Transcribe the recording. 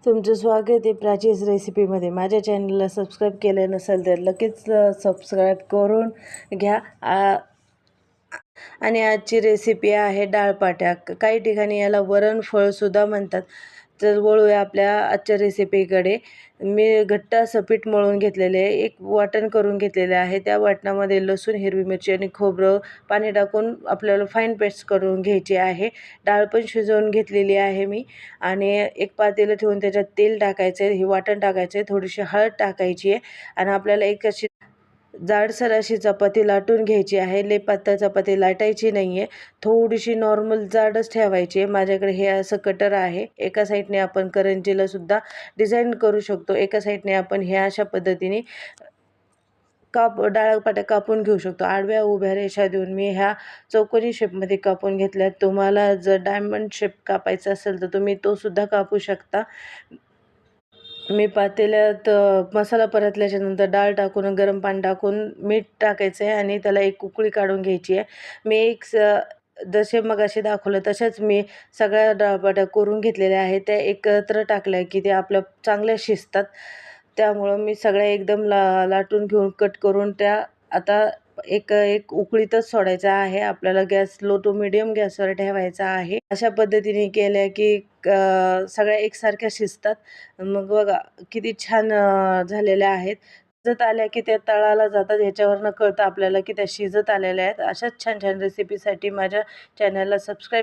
तुमचं स्वागत आहे प्राचीच रेसिपीमध्ये. माझ्या चॅनलला सबस्क्राईब केलं नसेल तर लगेच सबस्क्राईब करून घ्या. आणि आजची रेसिपी आहे डाळपाट्या. काही ठिकाणी याला वरणफळसुद्धा म्हणतात. तर वळूया आपल्या आजच्या रेसिपीकडे. मी घट्ट असं पीठ मळून घेतलेले आहे. एक वाटण करून घेतलेले आहे. त्या वाटणामध्ये लसूण, हिरवी मिरची आणि खोबरं पाणी टाकून आपल्याला फाईन पेस्ट करून घ्यायची आहे. डाळ पण शिजवून घेतलेली आहे मी. आणि एक पातेलं ठेवून त्याच्यात तेल टाकायचं आहे, हे वाटण टाकायचं आहे, थोडीशी हळद टाकायची आहे आणि आपल्याला एक अशी जाडसर अशी चपाती लाटून घ्यायची आहे. लय पातळ चपाती लाटायची नाही आहे, थोडीशी नॉर्मल जाडच ठेवायची आहे. माझ्याकडे हे असं कटर आहे. एका साईडने आपण करंजीला सुद्धा डिझाईन करू शकतो. एका साईडने आपण ह्या अशा पद्धतीने डाळपाट्या कापून घेऊ शकतो. आडव्या उभ्या रेषा देऊन मी ह्या चौकोनी शेपमध्ये कापून घेतल्यात. तुम्हाला जर डायमंड शेप कापायचा असेल तर तुम्ही तो सुद्धा कापू शकता. मी पातेल्यात मसाला परतल्याच्यानंतर डाळ टाकून गरम पाणी टाकून मीठ टाकायचं आहे आणि त्याला एक उकळी काढून घ्यायची आहे. मी जसे मगाशी दाखवलं तशाच मी सगळ्या डाळपाट्या करून घेतलेल्या आहेत. त्या एकत्र टाकल्या की ते आपल्या चांगल्या शिजतात. त्यामुळं मी सगळ्या एकदम लाटून घेऊन कट करून त्या आता एक एक उकळीतच सोडायचा आहे. आपल्याला गॅस लो टू मिडियम गॅसवर ठेवायचा आहे. अशा पद्धतीने केल्या की सगळ्या एकसारख्या शिजतात. मग बघा किती छान झालेल्या आहेत. शिजत आल्या की त्या तळाला जातात. ह्याच्यावरनं कळतं आपल्याला की त्या शिजत आलेल्या आहेत. अशाच छान छान रेसिपीसाठी माझ्या चॅनलला सबस्क्राईब